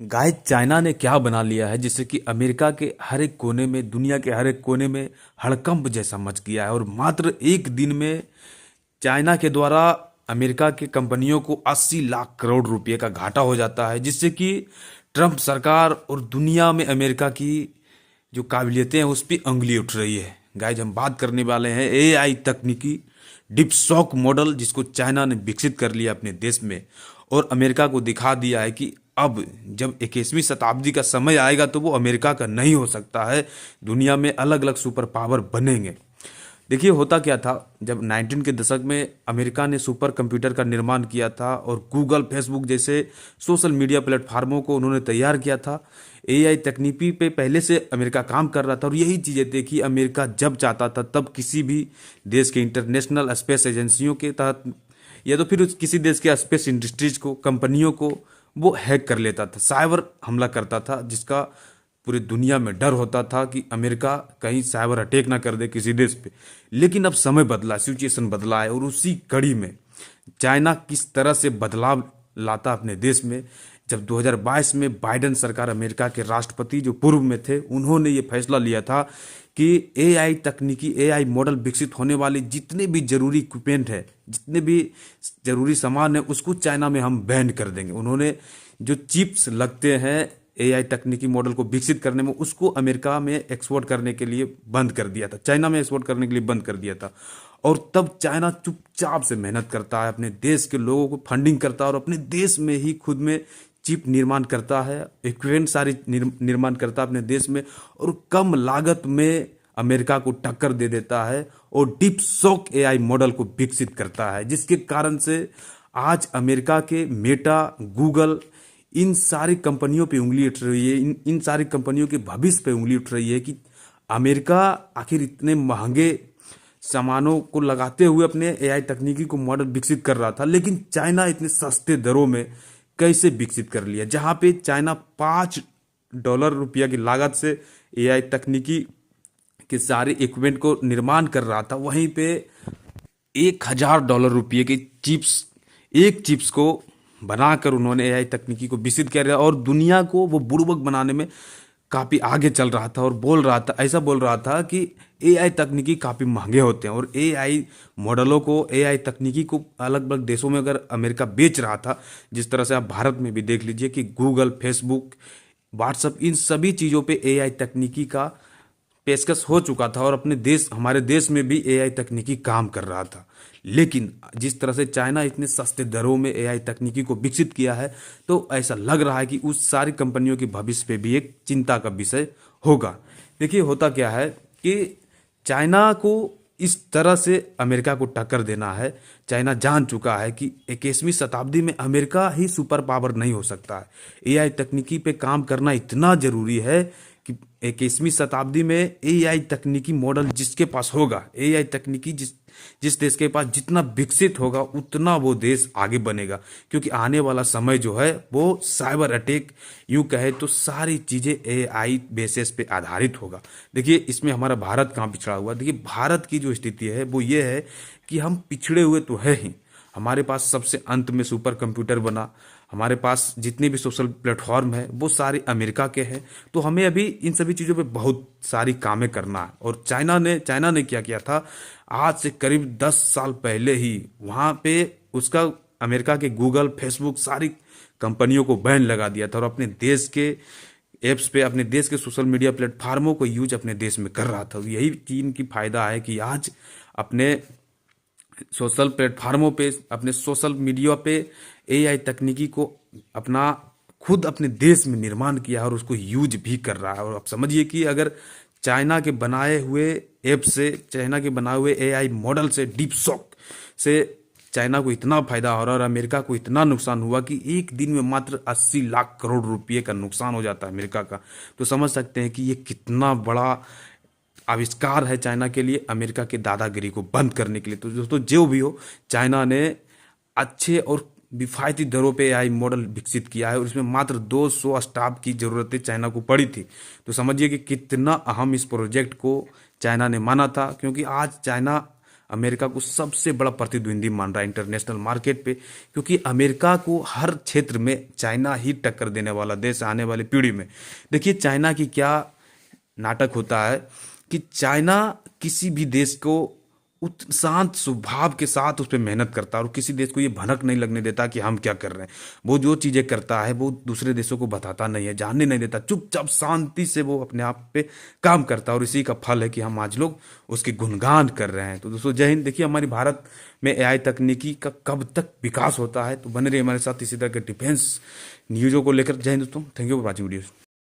Guys, China ने क्या बना लिया है जिससे कि अमेरिका के हर एक कोने में, दुनिया के हर एक कोने में हड़कंप जैसा मच गया है। और मात्र एक दिन में चाइना के द्वारा अमेरिका की कंपनियों को 80 लाख करोड़ रुपए का घाटा हो जाता है, जिससे कि ट्रंप सरकार और दुनिया में अमेरिका की जो काबिलियतें हैं उस पर उंगली उठ रही है। गाइस, हम बात करने वाले हैं एआई तकनीकी डिपसॉक मॉडल, जिसको चाइना ने विकसित कर लिया अपने देश में और अमेरिका को दिखा दिया है कि अब जब 21वीं शताब्दी का समय आएगा तो वो अमेरिका का नहीं हो सकता है। दुनिया में अलग अलग सुपर पावर बनेंगे। देखिए, होता क्या था, जब 19 के दशक में अमेरिका ने सुपर कंप्यूटर का निर्माण किया था और गूगल, फेसबुक जैसे सोशल मीडिया प्लेटफार्मों को उन्होंने तैयार किया था। एआई तकनीकी पे पहले से अमेरिका काम कर रहा था और यही चीज़ें थी कि अमेरिका जब चाहता था तब किसी भी देश के इंटरनेशनल स्पेस एजेंसियों के तहत या तो फिर किसी देश के स्पेस इंडस्ट्रीज को, कंपनियों को वो हैक कर लेता था, साइबर हमला करता था, जिसका पूरी दुनिया में डर होता था कि अमेरिका कहीं साइबर अटैक ना कर दे किसी देश पे। लेकिन अब समय बदला, सिचुएशन बदला है और उसी कड़ी में चाइना किस तरह से बदलाव लाता अपने देश में। जब 2022 में बाइडेन सरकार, अमेरिका के राष्ट्रपति जो पूर्व में थे, उन्होंने ये फैसला लिया था कि एआई तकनीकी, एआई मॉडल विकसित होने वाले जितने भी जरूरी इक्विपमेंट है, जितने भी जरूरी सामान है, उसको चाइना में हम बैन कर देंगे। उन्होंने जो चिप्स लगते हैं एआई तकनीकी मॉडल को विकसित करने में, उसको अमेरिका में एक्सपोर्ट करने के लिए बंद कर दिया था, चाइना में एक्सपोर्ट करने के लिए बंद कर दिया था। और तब चाइना चुपचाप से मेहनत करता है, अपने देश के लोगों को फंडिंग करता है और अपने देश में ही खुद में चिप निर्माण करता है, इक्विपमेंट सारी निर्माण करता है अपने देश में और कम लागत में अमेरिका को टक्कर दे देता है और डीप सॉक एआई मॉडल को विकसित करता है, जिसके कारण से आज अमेरिका के मेटा, गूगल, इन सारी कंपनियों पे उंगली उठ रही है, इन सारी कंपनियों के भविष्य पे उंगली उठ रही है कि अमेरिका आखिर इतने महंगे सामानों को लगाते हुए अपने एआई तकनीकी को मॉडल विकसित कर रहा था, लेकिन चाइना इतने सस्ते दरों में कैसे विकसित कर लिया। जहां पे चाइना $5 रुपया की लागत से एआई तकनीकी के सारे इक्विपमेंट को निर्माण कर रहा था, वहीं पे $1000 रुपये की चिप्स, एक चिप्स को बनाकर उन्होंने एआई तकनीकी को विकसित किया और दुनिया को वो बुड़बक बनाने में काफ़ी आगे चल रहा था और बोल रहा था, ऐसा बोल रहा था कि एआई तकनीकी काफ़ी महंगे होते हैं और एआई मॉडलों को, एआई तकनीकी को अलग अलग देशों में अगर अमेरिका बेच रहा था, जिस तरह से आप भारत में भी देख लीजिए कि गूगल, फेसबुक, व्हाट्सएप, इन सभी चीज़ों पे एआई तकनीकी का पेशकश हो चुका था और अपने देश, हमारे देश में भी एआई तकनीकी काम कर रहा था। लेकिन जिस तरह से चाइना इतने सस्ते दरों में एआई तकनीकी को विकसित किया है, तो ऐसा लग रहा है कि उस सारी कंपनियों के भविष्य पे भी एक चिंता का विषय होगा। देखिए, होता क्या है कि चाइना को इस तरह से अमेरिका को टक्कर देना है। चाइना जान चुका है कि 21वीं शताब्दी में अमेरिका ही सुपर पावर नहीं हो सकता है। एआई तकनीकी पे काम करना इतना जरूरी है कि 21वीं शताब्दी में एआई तकनीकी मॉडल जिसके पास होगा, एआई तकनीकी जिस जिस देश के पास जितना विकसित होगा, उतना वो देश आगे बनेगा। क्योंकि आने वाला समय जो है वो साइबर अटैक, यूं कहे तो सारी चीजें एआई बेसिस पे आधारित होगा। देखिए, इसमें हमारा भारत कहाँ पिछड़ा हुआ। देखिए, भारत की जो स्थिति है वो ये है कि हम पिछड़े हुए तो है ही, हमारे पास सबसे अंत में सुपर कंप्यूटर बना, हमारे पास जितने भी सोशल प्लेटफॉर्म है वो सारे अमेरिका के हैं। तो हमें अभी इन सभी चीज़ों पे बहुत सारी कामें करना है। और चाइना ने क्या किया था, आज से करीब 10 साल पहले ही वहाँ पे उसका, अमेरिका के गूगल, फेसबुक, सारी कंपनियों को बैन लगा दिया था और अपने देश के एप्स पे, अपने देश के सोशल मीडिया प्लेटफॉर्मों को यूज अपने देश में कर रहा था। यही चीन की फायदा है कि आज अपने सोशल प्लेटफार्मों पे, अपने सोशल मीडिया पे एआई तकनीकी को अपना खुद अपने देश में निर्माण किया है और उसको यूज भी कर रहा है। और आप समझिए कि अगर चाइना के बनाए हुए ऐप से, चाइना के बनाए हुए एआई मॉडल से, डीप सॉक से चाइना को इतना फायदा हो रहा है और अमेरिका को इतना नुकसान हुआ कि एक दिन में मात्र 80 लाख करोड़ रुपए का नुकसान हो जाता है अमेरिका का, तो समझ सकते हैं कि ये कितना बड़ा आविष्कार है चाइना के लिए, अमेरिका की दादागिरी को बंद करने के लिए। तो दोस्तों, जो भी हो, चाइना ने अच्छे और किफायती दरों पे एआई मॉडल विकसित किया है और इसमें मात्र 200 स्टाफ की जरूरतें चाइना को पड़ी थी। तो समझिए कि कितना अहम इस प्रोजेक्ट को चाइना ने माना था, क्योंकि आज चाइना अमेरिका को सबसे बड़ा प्रतिद्वंदी मान रहा है इंटरनेशनल मार्केट पे, क्योंकि अमेरिका को हर क्षेत्र में चाइना ही टक्कर देने वाला देश है आने वाली पीढ़ी में। देखिए चाइना की क्या नाटक होता है कि चाइना किसी भी देश को शांत स्वभाव के साथ उस पर मेहनत करता है और किसी देश को ये भनक नहीं लगने देता कि हम क्या कर रहे हैं। वो जो चीजें करता है वो दूसरे देशों को बताता नहीं है, जानने नहीं देता, चुपचाप शांति से वो अपने आप पे काम करता है और इसी का फल है कि हम आज लोग उसके गुणगान कर रहे हैं। तो दोस्तों जय हिंद। देखिए हमारी भारत में एआई तकनीकी का कब तक विकास होता है, तो बने रहिए हमारे साथ इसी तरह के डिफेंस न्यूज़ों को लेकर। जय हिंद दोस्तों, thank you for watching video.